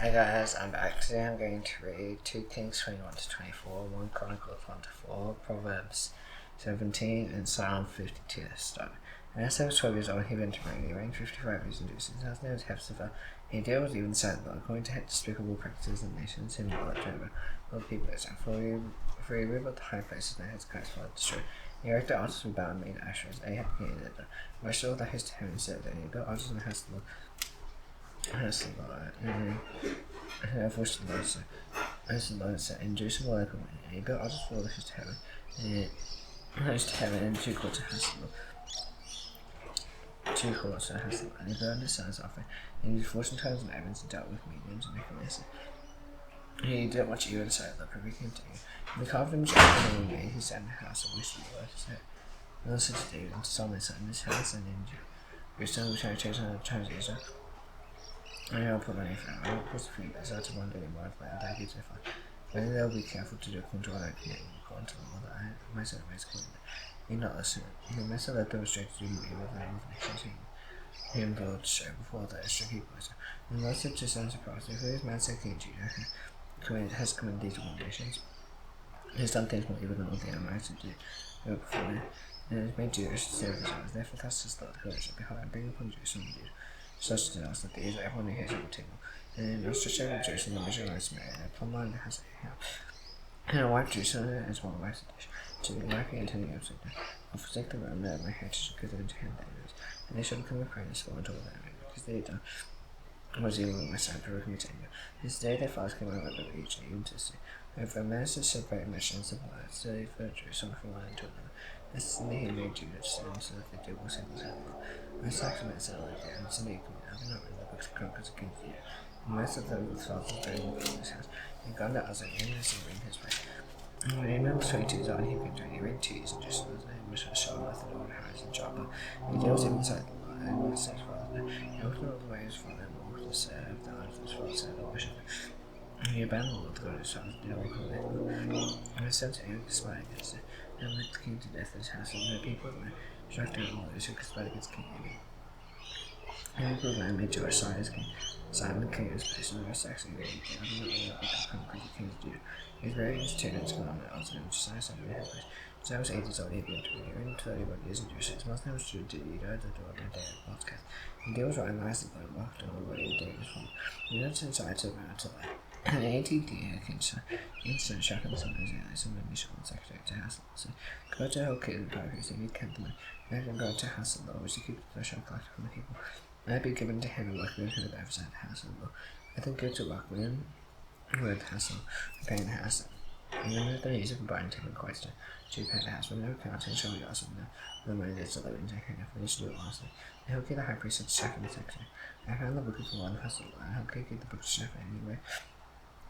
Hi guys, I'm back. Today I'm going to read 2 Kings 21 to 24, 1 Chronicles 1 to 4, Proverbs 17, and Psalm 52 to start. And as I was 12 years old, he went to bring me, reigned 55 years in Jerusalem. His name was Hephzibah. He dealt with even silent, according to despicable practices and nations, him and looked over all the people of Israel. For he rebuilt the high places that Hezekiah's father destroyed. He erected altars for Baal and made Asherahs. Ahab king of Israel restored the host to him and said that he built altars in the house of the Lord. As the Lord said, in Jerusalem will open, and he built altars for the host of heaven, and host of heaven, and 2 courts of house of the Lord. 2 courts of house of the Lord. And he burned his sons offering, and he used 14 times in Evans and dealt with mediums and necromancy. He did much evil in the sight of the Lord, provoking to you. And the carved image of the Lord made, he set in the house of which the Lord has said. And also to David and to Solomon son, this house and in Jerusalem, which I have chosen out of the tribes of Israel. I will put my name I will put the feet as out of one day in my land, I give to fire. Then they'll be careful to do according to what I command you, according to the law that I myself has commanded. Be not listen. The mess of that demonstrated to do evil than all the nations him the Lord to show before the Israel people. And the Lord said to sons of prophets, if this man said King Judah has committed these abominations, he has done things more evil than all the Amorites who before him, and has made Judah to serve his eyes. Therefore thus says the Lord God, behold, I bring upon Jerusalem and Judah such as else that these everyone who hears it will tingle. And I stretched out of Jerusalem, the Israelites married, and upon mine has a house. And I wiped Jerusalem as one wipes a dish, to be wiping and turning upside down. I'll forsake the realm that my heritage should give them to him that enemies, and they shall become a prey and spoil unto all their enemies, because they had done was evil in my sight, provoking me to anger. This day their fathers came out of the region, even to see. However, a man is so very much in the blood, so they for Jerusalem from one end to another. This is the he made Judah to sin, so that they did what sin was in the law. Most accidents are like that, and so they commit. I do not read the books of Chronicles of Kings Judah. And most of them with fathers buried in the father's house. And God that was an endless and bring his way. And when he was 22 years old, he came to he reigned 2 years in Jerusalem. His name was Shalom, the Lord Harris and Joppa. He dealt with him inside the law, and was his father. He walked all the way his father and walked to serve the Lord of his father, serve and worship him. He abandoned the Lord to go to his father, did all the Lord. And his son Aaron conspired against it, and led the king to death in his house, and the people of the land struck down all those who conspired against King David. And the people of the land made Josiah his king, Simon king of his place, and the rest actually made him king. And the conquered kings of Judah. He was buried in his tomb in his commandment, also named Josiah, son of his place. Josiah was 8 years old, he had been to be reigned 31 years in Jerusalem. His mother's name was Judah, the daughter of David, Bozkath. And David was right and nicely by the walked on the way of David's home. He went inside to the mountain to lie. And the 18th year, King's son Shaphan, the son of Uzziah, son of Mishal, the secretary to Hassel, said, go to Hilkiah the priest, and he'd count the money. And let him go to Hassel, which he keep the treasure collected from the people. And I'd be given to him and work with him at oversight the house of the law. Let them go to work with him with Hassel, repaying the house. And then let them use it for buying him and quite to repay the house, but no accounting shall be asked of them. The money that's the living taken enough, and they should do it wisely. And Hilkiah the high priest said to Shaphan the secretary, I found the book of the law and Hassel, and Hilkiah gave the book to Shaphan anyway.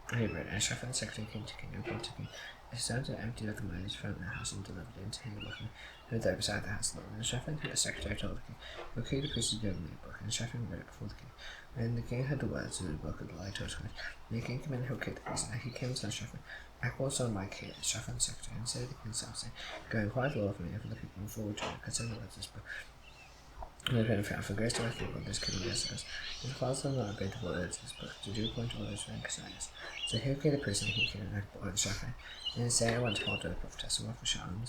He read, and Shaphan the secretary came to king and brought to king. His sons emptied out the money found in the house and delivered it into him the book, who was there beside the house of the Lord. And Shaphan, the secretary, told the king, Hilkiah the priest had given me a book, and Shaphan read it before the king. When the king heard the words of the book of the law to his wife, and the king commended Hilkiah the priest, and he came and said to Shaphan, I also my king, Shaphan the secretary, and said to the king himself, saying, go inquire the law for me and for the people and forward to it concerning the words of this book. And the king found for grace to my people, this king of yourselves. His fathers have not obeyed the words of this book, to do according to what is written concerning us. So Hilkiah the priest and he came and brought Shaphan. And Sarah went to hold to the prophetess, and went for Shalom, the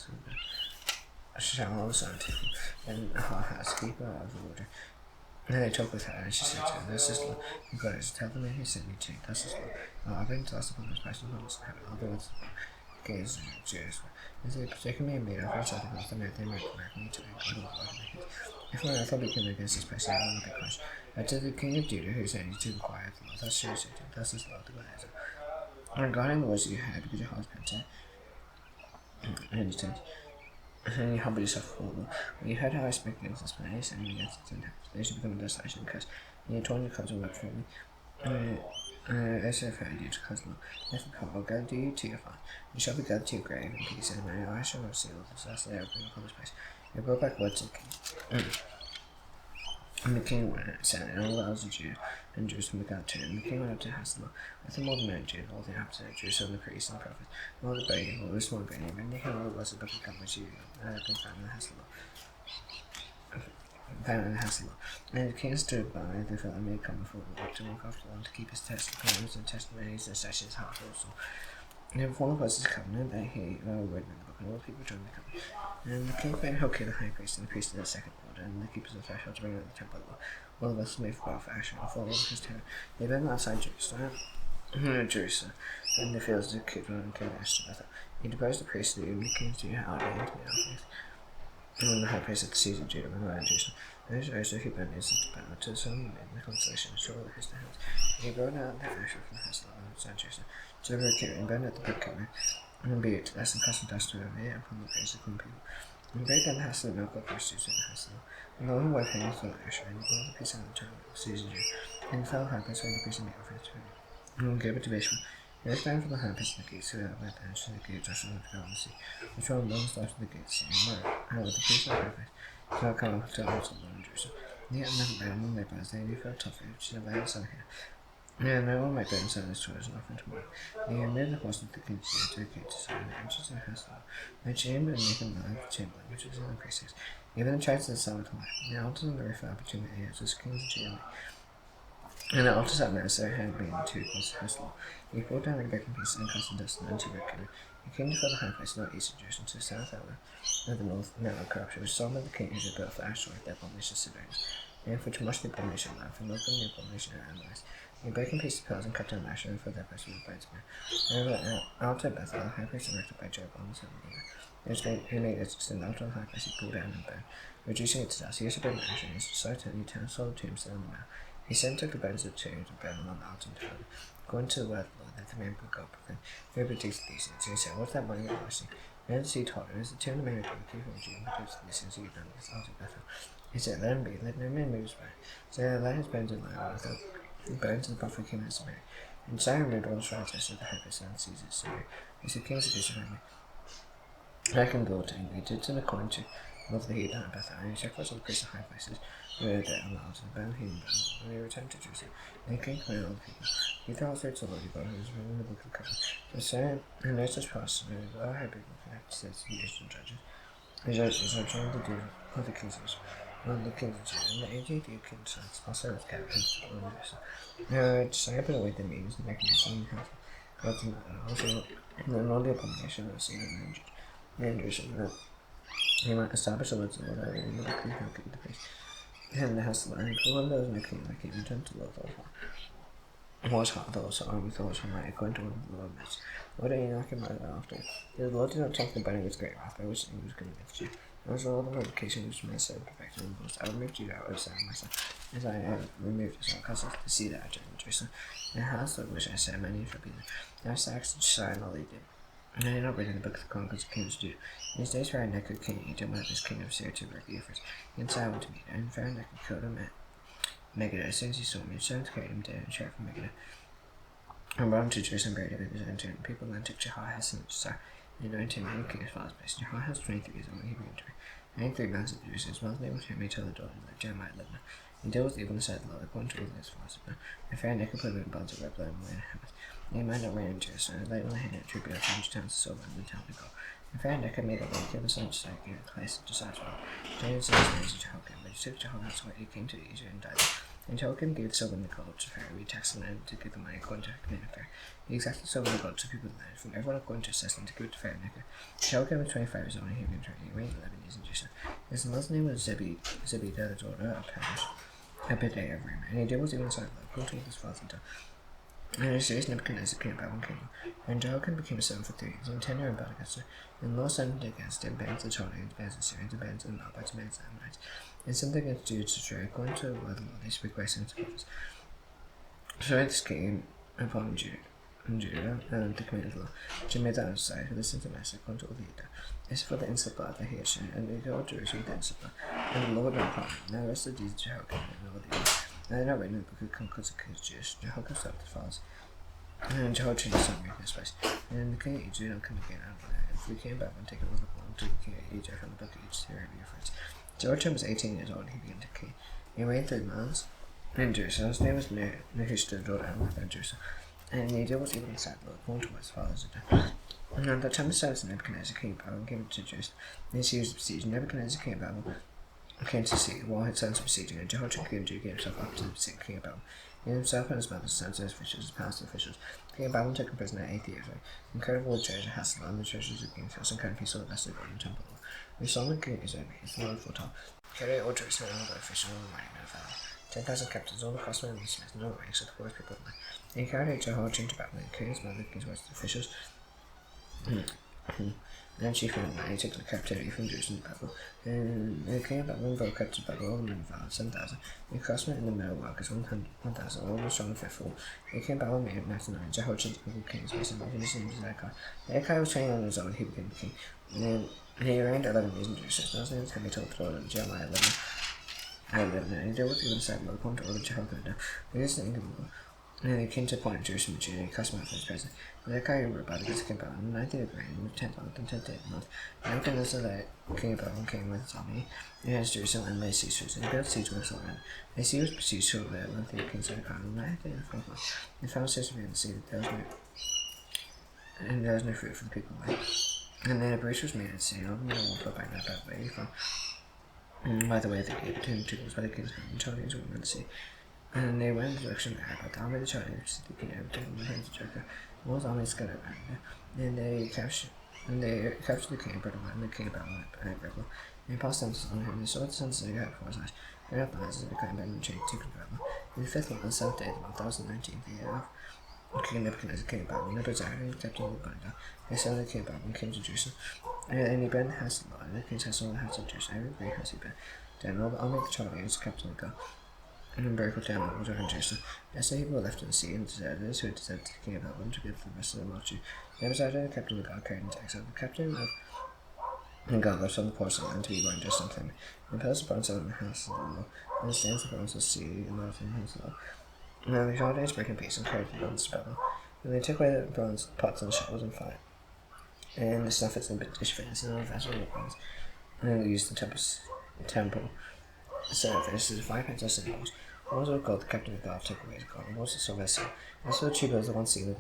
son of Tipham, and her housekeeper of the water. And they talked with her, and she said to him, thus is the Lord, your God is, tell the man who sent me to you, thus is the Lord, I'll bring to us upon this person upon this heaven, all the words of the Lord, against Jews. And so they forsaken me and made off each other, because they might correct me to God of God in their hands. If my wrath will be kindled against this person, I will not be crushed. But to the king of Judah, who sent you to inquire of the Lord, thus shall you say to him, thus is the Lord, the God of Israel. Regarding the words that you heard, because your heart is penitent, and you said, and you humble yourself before the Lord. When you heard how I spoke against this place, and against its inhabitants, they should become a desolation and curse, and you torn your clothes and wept for me. I have heard you to cause law. Therefore come, I'll gather you to your father. You shall be gathered to your grave in peace, and my eyes shall not see all this, as they are bring upon this place. You brought back words to the king. And the king went and sent, and all the elders of Judah and Jerusalem began to him. And the king went up to Hassel, with him all the men of Judah, all the inhabitants of Jerusalem, the priests and the prophets, and all the brave, all the small and they came all the words of the book of which you had been found in the Hassel. found in the house of the Lord. And the king stood by, they felt and made come before the Lord to walk after the Lord, to keep his testimonies and testimonies and such his heart also. And in form was his covenant that he read in the book, and all the people joined the covenant. And the king bade Hilkiah the high priest and the priest of the second order, and the keepers of the threshold to bring out the temple of the Lord. All of us made for God for Asher, and for all of his terror. They burned outside Jerusalem, and the fields of Chronicles and Chronicles to Bethel. He deposed the priests of the kings to out into the office. And the high priest of the C.Jun and around Jerusalem. And his also he burned incense to bow to some men, the consolation to all the Christian hands. And he brought out the Asher from the house of the Lord and Jerusalem. To the brook and burned at the brook and be it to us and cast and dust over it upon the face of the people. And break down the house of the milk of prostitutes in the house of the Lord. And the Lord wiped hands for the Asher, and he brought the priest out of the temple of C.Jun. And he fell high priest over the priest and made offerings to him. And gave it to Bishma. He looked down from the high priest of the gates, who had went down to the gate, Joshua of the God of the sea. The throne rose after the gates, saying, How the priest of the high priest did not come up to the altar of the Lord in Jerusalem. And yet never burned in their bars, they felt tough, which is a very son here. Yeah, no one might burn inside this toys and offering tomorrow. He removed the horse of the king's to the gate to sign the entrance of the house of the Lord. The chamber and make a man of the chamber, which is in the precincts. Even the tribes of the sun of life. The altars and the roof are between the ears of the kings of Judah. And the altars at Manasseh had been two across the house of the Lord. He brought down a broken piece and cast the dust and unto Rechel. He came before the high place northeast of Jerusalem to the south outlet of the north narrow corruption, which Solomon the king who had built for Ashtoreth, the abomination of Sidonians, and for to much the abomination of life, and welcome the abomination of Amorites. He broke in pieces of pillars and cut down Asher for their place with the bones of man. And over the altar of Bethel, the high priest erected by Jeroboam the son of Nebat. It was great, who made it to the altar of the high priest, he pulled down and burned, reducing it to dust. He also burned Asher, and he decided to the town, sold tombs on the mount. He sent took the bones of the tombs and burned them on the altar and heaven. Going to the word of the Lord, that the man could go up with him. Who predicted these things? And he said, What's that money you're wasting? And he told him, Is the tomb of the man who came from June predicted these things you've done against the altar of Bethel? He said, Let him be, let no man move his way. So they let his bones in line with the bones of the prophet came out of Samaria. And Simon removed all the shrines of the high priest and Caesar of Syria. He said, Kings of Jun Family, I can go to him. He did to the according to love the heat down at Bethel, and he sacrificed all the priests of high places, who were there on the altar, and bound him down, and he returned to Jerusalem. And he came to all the people. He thought through to the Lord God, who was written in the book of the covenant. So Sarah, who knows this past, and all her people connected to the years and judges. The judges are trying to do of the kings of one of the kings of Judah, and the AJD king's sons also with captains of the Jerusalem. Sarah put away the means and mechanism and health. God's also and all the abomination of the sin and Jerusalem. He might establish the words of the Lord in the book of the priest. And the house of the Lord, for one there was no king like him, and turned to the Lord was hard also armed with horse and might according to one of the Lord midst. Lord Enoch and might after. The Lord did not take the burning with great wrath, by which he was going against you. And as all the provocation which my soul perfected and boast, I removed you out of the of myself, as I have removed his own cousins, to see that I judge in Jerusalem. And the house of which I said, my name shall be there. Now Sax and Shine all they did. And I did not read in the book of the Chronicles of Kings of Judah. In his days Pharaoh-Necho king of Egypt went up as king of Syria to work the efforts. And Sai went to meet her, and Pharaoh-Necho killed him at Megiddo. As soon as he saw me, his sons carried him down and sheriff of Megiddo. And brought him to Jerusalem, buried him in his own tomb. The people then took Jehoahaz and Josiah, and anointed him king of his father's place. Jehoahaz was 23 years old when he began to reign. 93 months of Jerusalem, as well as they were to him, he told the daughter of Jeremiah Libnah. He dealt with evil in the sight of the Lord, according to all his fathers. And Pharaoh-Necho put him in bonds of Rebel and Moed and Hamath. He might not reign in Jerusalem, and laid on the hand of tribute of 100 towns of silver and the town of gold. And Pharaoh-Necho made a law to kill the son of Josiah, gave the place of Josiah's well. David sent his name to Jehoiakim, but he took Jehoahaz away, he came to Egypt and died. And Jehoiakim gave the silver and the gold to Pharaoh. He taxed the land to give the money according to the command of Pharaoh. He exacted silver and gold to people of the land, from everyone according to his system, to give it to Pharaoh-Necho. Jehoiakim was 25 years old, and he began to reign. He reigned 11 years in Jerusalem. His mother's name was Zebidah, the daughter of Abedai of Ramah. And he did what he was inside the Lord, according to what his father had done. And in his days Nebuchadnezzar came about one kingdom. And Jehoiakim became a servant for 3 years, and tender and bad against her. And the Lord sent against him bands of Chaldeans, bands of Syrians, and bands of Moabites, and bands of Ammonites. And sent against Judah to destroy, according to the word of the Lord, they speak by sons of prophets. So this came upon Judah, and the command of the Lord, which he made that outside, who listened to Manasseh, according to all the Judah. This is for the insult blood that he had shed, and they go to Jerusalem with the insult blood. And the Lord had upon him. Now the rest of the deeds of Jehoiakim and all the others. And they are not written in the book of Chronicles of Kings of Judah. Jehoiakim slept his fathers. And Jehoiachin his son reigned in his place. And the king of Egypt did not come again out of the land. If we came back and take it with the belong to the king of Egypt from the book of Egypt, here be your friends. Jehoiachin was 18 years old, and he began to king. He reigned 3 months in Jerusalem. His name was Nehushtan, daughter of Hamath, in Jerusalem. And he did what evil inside the Lord, according to what his fathers had done. And at the time of Cyrus Nebuchadnezzar king of Babylon came to Jerusalem. And he was besieged. Nebuchadnezzar king of Babylon came to see while his sons were besieging, and Jehoiachin gave himself up to the king of Babylon. He himself and his mother's sons, his officials, his palace officials. The king of Babylon took him prisoner 8 years. And carried all the treasure Hassel and the treasures of King's house, and carried peace all the rest of the golden temple. We saw the king is over his Lord foretold. Carried all Jerusalem and all the officials, all the mighty men of valor. 10,000 captains, all the craftsmen and the smiths, and all the ranks of the poorest people of the land. And he carried Jehoiachin to Babylon, and carried his mother, the king's wives, the officials. And then chief men he took the captivity from Jerusalem to Babylon. And the king of Babylon brought captive to Babylon all the men of valor, 7,000. The craftsmen in the metal workers, 1,000, all the strong and faithful. The king of Babylon made Mataniah, Jehoiachin, the king's place, and his name was Zedekiah. Zedekiah was 21 years old, he became the king. And then he reigned 11 years in Jerusalem. His name was Told the Lord, Jeremiah 11. And he did what he would say, but according to all of Jehoiakim. This is the income. And they came to a point in Jerusalem, which he cast him out for his presence. Zedekiah rebelled against the king of Babylon on the 9th day of reign, on the 10th month, and 10th day of the month. Nebuchadnezzar, the king of Babylon, came with his army. He has Jerusalem and laid siege to it. And he built siege with all around. The siege was besieged till the 11th day of King Zedekiah on the 9th day of the 4th month. They found Caesarea in the sea, that there was no fruit for the people away. And then a breach was made at sea, and all the men were put back that way from. By the way, the gate between the two was by the king's home, and Chaldeans went around the sea. And they went in the direction of Arab, the army of the Chaldeans, the king of the hands of Jericho. All his armies scattered around there. And they captured the king of Babylon and the king of Babylon at Rebel. And they passed on him, and they saw the sons of Zedekiah before his eyes. They ran up the eyes of Zedekiah and Babylon chained to Babylon. In the 5th month, on the 7th day of the month, that was the 19th year of King Nebuchadnezzar, king of Babylon, Nebuchadnezzar, and captain of the Babylon. They said the king of Babylon came to Jerusalem. And he burned the house of the Lord, and the king's house and all the house of Jerusalem, every great house he burned. Then all the army of the Chaldeans, captain of God, and broke down the water in Jerusalem. As the people were left in the sea, and deserters who had deserted the king of Babylon to give the rest of the multitude. Nebuchadnezzar, the captain of God, carried into exile. The captain of God left on the ports of the land to be born just on time. And the pillars of bronze in the house of the Lord, and the stands of bronze of the sea, and the north in the house of the Lord. And the Chaldeans broke in peace and carried the bronze to Babylon. And they took away the bronze pots and the shovels and fire, and the snuffers and dish fans and all the vessels of bronze. And they used the temple service as 5 pence symbols. One was of gold, the captain of God took away his gold, and was the silver seal. And so the two pillars, the one sealed,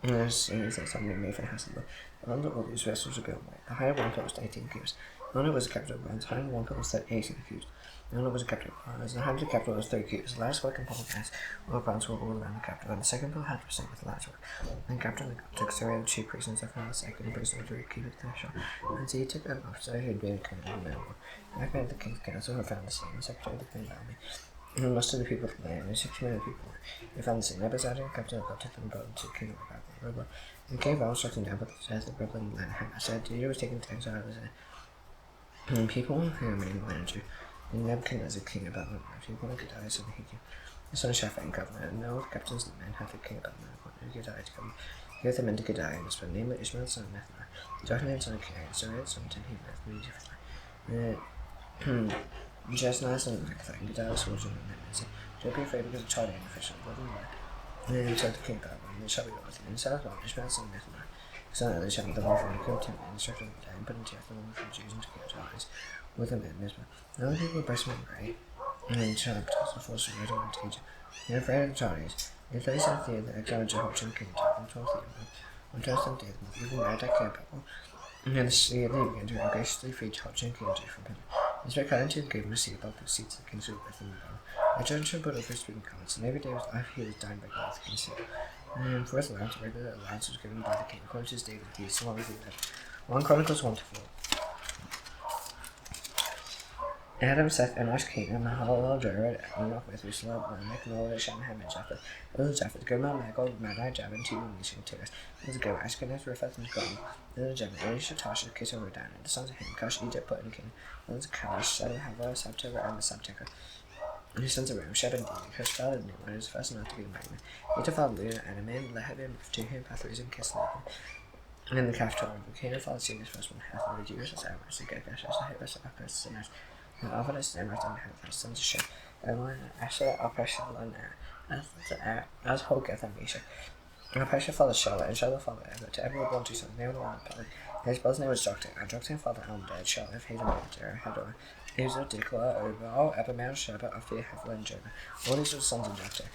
and there's something made for the house of the Lord. The ones of all these vessels were built by. The higher one pillar was 18 cubits. The other was a capital of bronze. The higher one pillar was 18 cubits. The other was a capital of bronze. The higher the capital was 30 cubits. The last work and public hands all bronze were all around the capital. And the second pillar had to proceed with the last work. And the captain of God took Syria, the chief priest, and Zephaniah the second priest, and 3 cubits there shot. And so he took an officer who had been a king of the war. And I found the king's council who found the scene, the secretary of the king of the army. And most of the people from there, and 60 million people they found the scene. Nebuchadnezzar, captain of God, took them both to the king of Babylon. And the king of Babylon struck them down, but the death of Babylon land I said, Judah was taken to exile as a people who remained in land Jew. And Nebuchadnezzar, king of Babylon, people who could die, so he came. The son of Shaphat, governor, and all the captains of the men had the king of Babylon appointed who could die to come. He gave the men to Gedaliah, and his name was Ishmael, son of Nethaniah, Johanan, son of Kare, and Sariah, son of Tenhebeth, and Jesniah, son of Rekhathah, and Gedaliah, son of Nebuchadnezzar. Don't be afraid because of Chaldean officials, let them lie. And then he told the king of Babylon, and it shall be well with him. And south of Ishmael, son of Nethaniah, son of Eli, shall be the one from the king of Timothy, and instructed him to die, and put into death the woman from the Jews, and took out Chaldeans with them in Mizpah. And all the people were breastmen and great, and then Chaldean protected the force of Judah and went to Egypt. They were afraid of the Chaldeans. In the 37th year, the exile of Jehoiachin, king of Judah, and 12th year of the month, on 12th day of the month, even Merodach, king of Babylon. And then the year they began to graciously free Jehoiachin, king of Judah, from Babylon. His great calendar gave him a seat above the seats of the kings who were with him in Babylon. The judge should put over speaking comments, and every day he was dined by God with the king's seat. And for his allowance, regular allowance was given by the king, according to his daily deeds, so long as he lived. 1 Chronicles 1 to 4. Adam, Seth, Enosh, Canaan, Mahalalel, Jared, Enoch, Methuselah, Lamech, Noah, Shem, Ham, and Japheth. Those are Japheth, Gomer, Magog, Madai, Javan, Tubal, Meshach, and Tiras. Those are Gomer, Ashkenaz, Riphath, and Gomer. Those are Javan, Elisha, Tasha, Kittim, Rodan, and the sons of Ham, Cush, Egypt, Put, and Canaan. Those are Kalash, Shadow, Havah, Sabteva, and the Sabteka. And his sons are Ram, Sheb, and Dini. Cush fathered Nimrod, and was first not to be married. Eta fathered Luna, Anaman, Lehabim, Tuhim, Pathros, and Kislev. And then the Kaphtor, and Canaan fathered Sinus, first one, Hath, and the Jewish, as Amaris, and Gergash, as Ahibas, and Akas, Sinners. And Alvarez and Emmerich and Hathor, sons of Shem, Elon, Asher, Alpesha, and as Hogeth and Meshach. And Alpesha followed Charlotte, and Charlotte followed Eber. To Eber were born 2 sons, named one Pelly. His brother's name was Joktan, and Joktan followed Almodad, Charlotte, Hazel, Manager, Hedor, Hazel, Dikla, Obal, Ebermel, Sheba, Aphia, Hethla, and Jonah. All these were the sons of Joktan.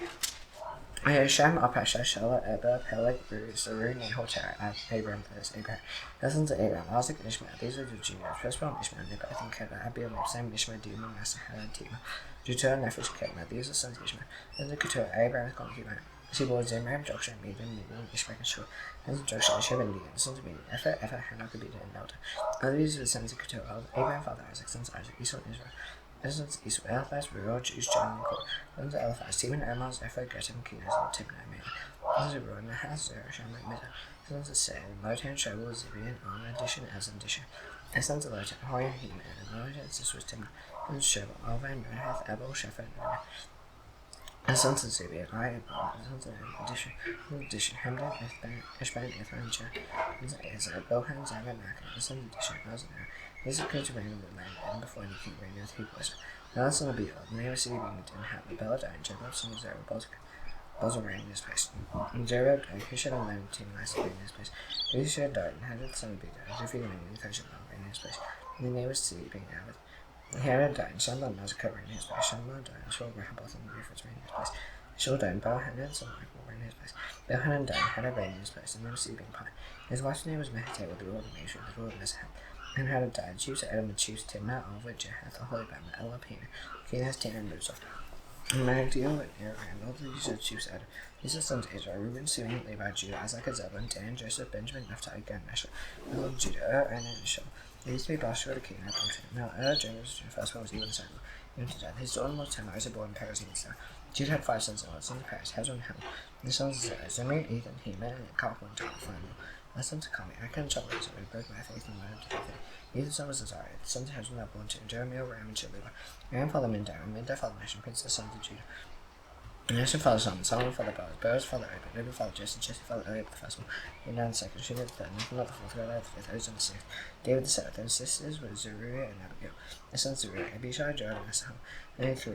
Shem, Apesha, Shelah, Eber, Peleg, Zeru, Nahor, Terah, Abraham, Abraham. The sons of Abraham, Isaac, and Ishmael. These are the juniors. Firstborn Ishmael, Nebaioth, and Kedar, Abiel, Mibsam, Ishmael, Duma, Massa, and Tema. Judah, Nephish, Kedar. These are sons of Ishmael. Then the Keturah, Abraham's concubine. She bore Zimram, Joshua, Midian, Ishmael, and Shua. And Joshua, Sheba, and Midian, sons of Midian. Ephah, Hanoch, Abida, and Nelda. And these are the sons of Keturah, Abraham, father Isaac, sons of Isaac, Esau, and Israel. The sons of Esau, Eliphaz, Reuel, Juz, John, and Kor. Sons of Eliphaz, Teman, Amaz, Ephah, Getem, Kenaz, and Timnah, and Meah. Sons of Reuel, Nahaz, Zerah, Shammah, and Mizzah. Sons of Seir, Lotan, Shobal, Zibian, Arna, Dishan, Az, and Dishan. The sons of Lotan, Horiah, Heman, and Lotan, this was Timnah. Sons of Shobal, Alvan, Merhath, Abel, Shepha, and Merah. The sons of Zibian, the sons of Dishan, Hamdan, Eshban, Ithra, and Jah. Sons of Ezra, Bohan, Zara, and Makkah. The sons of Dishan, Azanah. These are to reign over the land, and before any king reigned with Hebrews. Now the son of Beal, the name of city being didn't have the Beladai, and Jacob, son of Zerah, Bozal reigned in his place. And Zerah died, Hushad and Lam, Timnah, reigned in his place. Hushad died, and Hadad, the son of Beal, Ziphi reigned in Hushad, reigned in his place. And the name of the city being Avid. Hadad died, and Shamla and Mazakah reigned in his place. Shamla died, and Shul, Rehoboth, and Rufus reigned in his place. Shul died, and Balhanan, son of Michael, reigned in his place. Balhanan died, and Hadad reigned in his place, and the name of the city being Pi. His wife's name was Mehetabel, the ruler of Meshach, the ruler of Mizraim. And Hadad died, chiefs of Edom, and chiefs of Timnah, Alva, Jahath, Aholibam, Elapina, Kenaz, Tanner, and Luzah. And Magdiel and Aram, all these are chiefs of Edom. These are sons of Israel: Reuben, Simeon, Levi, Judah, Isaac, Zebulun, Dan, Joseph, Benjamin, Naphtali, Gad, Asher, and Judah, and Ishmael. These three Bashua, the king, had Benjamin. Now James, the first one was even Samuel, even to death. His daughter was Tamar, Isaac, born in Paris, and Israel. Judah had 5 sons and 1 son of Paris, Hezron, and Hamel. The sons of Zimri, Ethan, Heman, and Kalkon, and Talmud. The sons of Kami, Achan, and Chabal, who broke my faith and learned to faith. Ethan's son was Azariah. The sons of Hezron were born to Jeremiah, Ram, and Shaliba. Ram father Mindar, and Mindar father Nashon, prince of the sons of Judah. And Nashon father Solomon father Boaz, Boaz father Obed father Jesse, Jesse father Eliab the first one, Enan the second, Shimei the third, Nathan the fourth, Eliab the fifth, Ozan the sixth, David the seventh. And sisters were Zeruiah and Abigail. The sons of Zeruiah, Abishai, Joab, and Asahel. And 3.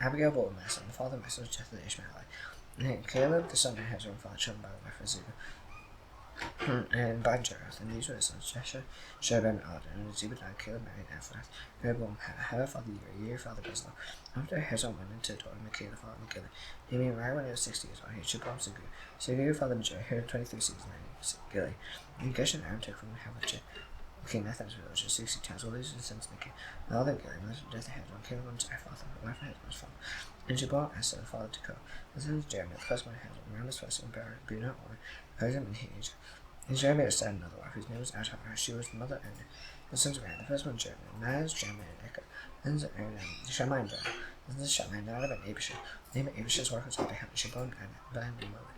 Abigail bore Massa, and the father of Massa was Jethro the Ishmaelite. And Caleb the son of Hezron, father Children by the wife of Zebah. And by Jerath, and these were the sons Jesher, Shobab, and Arden, and Zebediah, Caleb married Ephrath, who had born her father Uri, father Bezalel. After Hezron went into daughter Micaiah, father Megillah. He being married when he was 60 years old. He should born Segur. Segur, father Major, who had 23 seasons named Gilly. And Geshem and Aram took from Havachit. King Nathan's village of 60 towns. All these are the sons of Micaiah. And all their Gilly, and the death of Hezron, Caleb went to Ephrath, the wife of Hezron's father. And she bore Asa, the father to Ko. The sons of Jeremiah, the first one of Hezron, Ram was first in Buna, or Hozam, and Hage. And Jeremiah had another wife, whose name was Atar. She was the mother and the sons of Aaron. The first one Jeremiah, Naz, Jeremiah, and Echo. The sons of Aaron, Shammai, and Jonah. The sons of Shammai, Nadab, and Abishai. The name of Abishai's wife was Abihail. She bore Ban and Moab.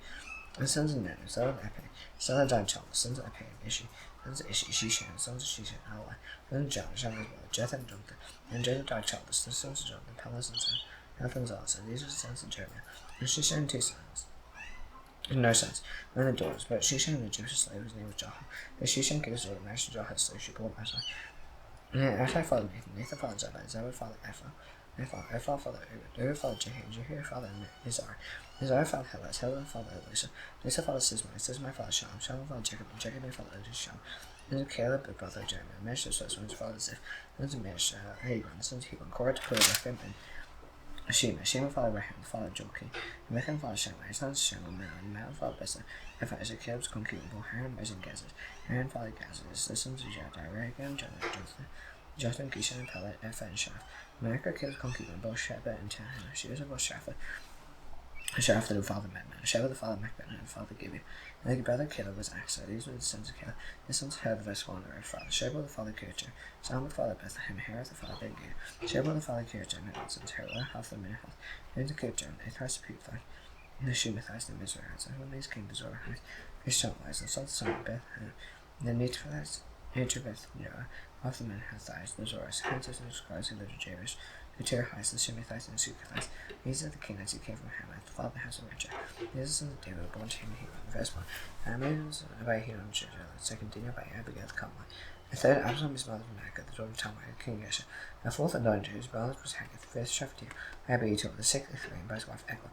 The sons of Nun, son of Epe, son of Dichal, the sons of Epe and Ishi. The sons of Ishi, Shishan, the sons of Shishan, Alai. The sons of John, Shammai's brother, Jeth and Jonathan. And Jeth Dichal, the sons of Jonathan, Pelas and son. Nathan's also. These are the sons of Jeremiah. And Shishan, 2 sons. No sons, none of the daughters, but Shishan and the Jewish slave whose name was Jahal. But Shishan gave his daughter marriage to Jahal's slave, she bore Asai. And Asai fathered Nathan, Nathan fathered Zabad, Zabad fathered Ephah fathered Obed, Obed fathered Jehu, Jehu fathered Nizar, Nizar fathered Helaz, Helaz fathered Elisa, Elisa fathered Sismai, Sismai fathered Shalom, Shalom fathered Jacob, and Jacob fathered Sham. And Caleb, the brother of Jeremiah, Mesh the first one, his father Ziph, and the Mesh, Hebron, the sons of Hebron, Korah, Korah, Ephraim, and Shema fathered Raham, the father of Joachim, and Mechan fathered Shammai, his sons Shammai, and Mal fathered Bessa, and Pharisee Caleb's concubine bore Haran, Moses, and Gazez. Haran fathered Gazez, the sons of Jadai, Raham, Jotham, Gishan, and Pelet, Epha, and Shaph. America Caleb's concubine bore Sheba and Tanhana. She was bore Shapha, Shaph the father of Medman, Sheba the father of Machben, and the father of Gibeah. And their brother Caleb was Asa. These were the sons of Caleb. The sons of Herb, the first one, the red father. Sheba the father of Kircher, Salma the father of Bethlehem, Harith the father of Ben-Gir, Sheba the father of Kircher, and the sons of Herlah, half the Minahath, and the Kircher, and thrice the Puthath, and the Shumathites, and the Mizrahites. And when these came to Zorahite, Ishtamlites, and sons of Beth, and the Netophites, Beth, half the Menhathites, the Zorites, Hantos, and the scribes who lived in Jabesh, the Terahites, the Shemithites, and the Sukathites. These are the Kenites who came from Hamath, the father of the house of Rachel. These are the sons of David, born to him in Hebron, the first one. Ammon's by Hedon, the second Dinah by Abigail the Carmelite. The third, Absalom, his mother from Makkah, the daughter of Talmai, King Gesher. The fourth, Adonijah, whose brother was Haggith, the fifth, Shephatiah, Abiator, the sixth, Ephraim, by his wife Eglah.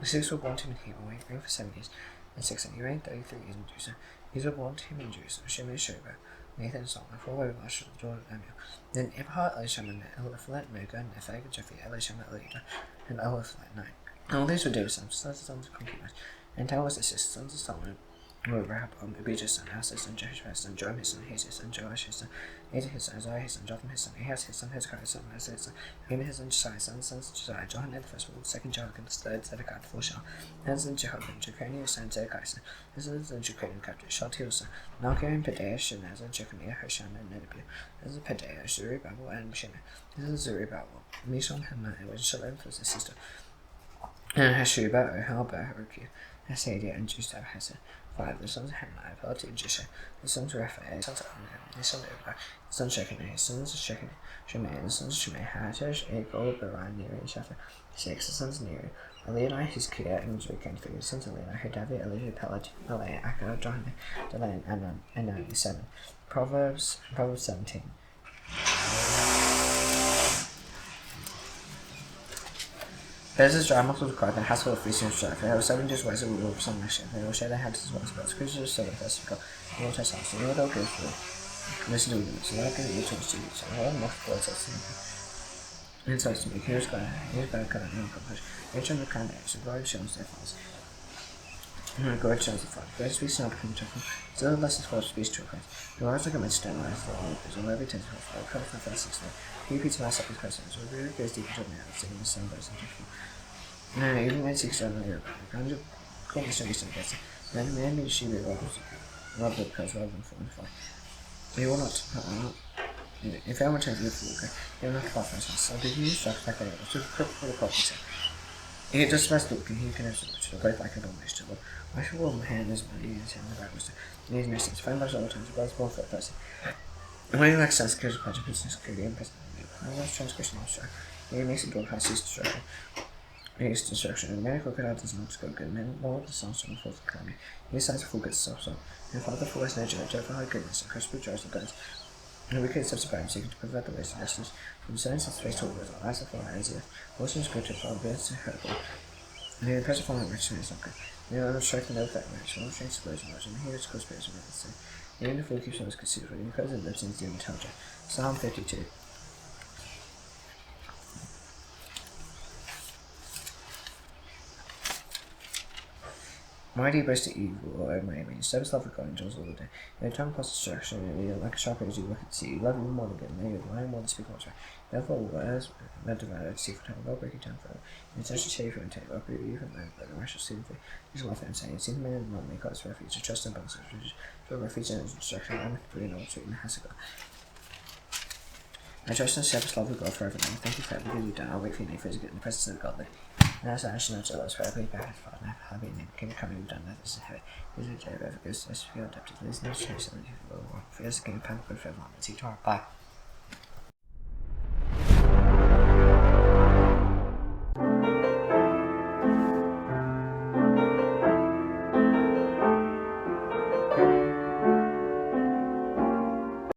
The six were born to him in Hebron, he reigned for 7 years, and 6, and he reigned 33 years in Jerusalem. These were born to him in Jerusalem, Shimei, Sheba, Nathan, and Solomon, 4 were Elisha, the daughter of Amiel. Then Ibhar, Elishama, Eliphalet, Moga, Nepheg, Jephi, Elishama, Elida, and Eliphalet, 9. All these were David's sons, sons of concubines, and Tal was the sons of Solomon. Rehoboam, Abijah's son, Asa his son, Jehoshaphat his son, Joram his son, Ahaz his son, Joash his son, Asa his son, Uzziah his son, Jotham his son, Ahaz his son, Hezekiah his son, Manasseh his son, Ahimah his son, Josiah his son, the sons of Josiah, Johanan the firstborn, the second Jehoiakim, the third Zedekiah, the fourth Shal, the sons of Jehoiakim, Jeconiah his son, Zedekiah his son, the sons of Jeconiah the captain, Shealtiel his son, Malchiah and Pedaiah, Shenazar, Jeconiah, Hosham, and Nenebiah, the sons of Pedaiah, Zerubbabel, and Shema, the sons of Zerubbabel, Meshullam, Hannah, and Shalom was his sister, and Hashubah, Halbah, Rukiah, Hasadia, and Justah, Hesed. 5. The sons of Hananiah, Pelatiah, and Jishah, the sons of Raphael, the sons of Amram, the sons of Iblah, the sons of Shekinah, the sons of Shemaiah, the sons of Shemaiah, Hattush, Egol, Barai, Neri, and Shapha. 6. The sons of Neri, Elionai, Hizkiah, and Zerikah, the sons of Elionai, Hodaviah, Elijah, Pelatiah, Malay, Akkad, Johanan, Delan, Amram, and 97. Proverbs 17. Bezos dry mouth of cloth and has full of feasting and strife. They have 7 days wise of rule of some nation. They will share their hands as well as birds. Creatures of silver first go. They will test us. They will go through. Listen to them. So like each of the each. And all enough words are simple. Inside to me. Here's God. Here's God. God. No comfort. Each of the kind of action. God shows their fathers. God shows the father. God speaks not become to so the lessons for speech to Christ. The words like a mist stand rise. The Lord is on every tense of the cut from the first 6 days. He repeats myself with questions. So really goes deep into me. Singing the same verse and different. No, even when 6 years old, kind of call me so used to get it. Then maybe she will rob the because rather than 4 and 5. We will not. If I want to do it, you will not fall for instance. So the use struck like a to cook for the property. He just must look, he can have so much to break like a dumb vegetable. I should warm my hand as money as in the back was to need message. 5 all the times, but it's both for a person. When you like sense, gives a bunch of business, security, and business. I was transcription of struck. He makes a door past his structure. His destruction and the medical crowd does not go good. Men all of the songs from the fourth economy. He decides a fool gets self so. And Father Fool has no judge over high goodness and Christopher jars the guns. And the wicked steps about him seeking to prevent the waste of justice. From science and space to words, eyes of fire as if. Also in scripture for birds to hurt. And he impresses upon the rich and is not good. The other strike the no fact rich, no strength to those words, and here is conspiracy with the sin. Even the fool keeps on his concealed, and because it lives in his demon intelligence. Psalm 52. Mighty boast of evil, O my enemy. Service love with God endures all the day. Your tongue plus destruction, and you like a sharp as you look at sea. You love even more than good, and you lie more than speak what's right. Therefore, words not divided, see for time, well break it down forever. And such a shade for and take, well break you from man, but the rational sin for his life and saying, see the man in the world, may God his refuge, to trust and bounce, to refuge and destruction, and with brilliant old street, and has a God. I trust in service love with God forever, and thank you for everything you've done. I'll wait for you for his good in the presence of God. And as I should not jealous for every bad father and happy name can come and done that is heavy. Is it ever goes to feel adapted to this no choice and for the king of Panther for everyone. See you tomorrow. Bye.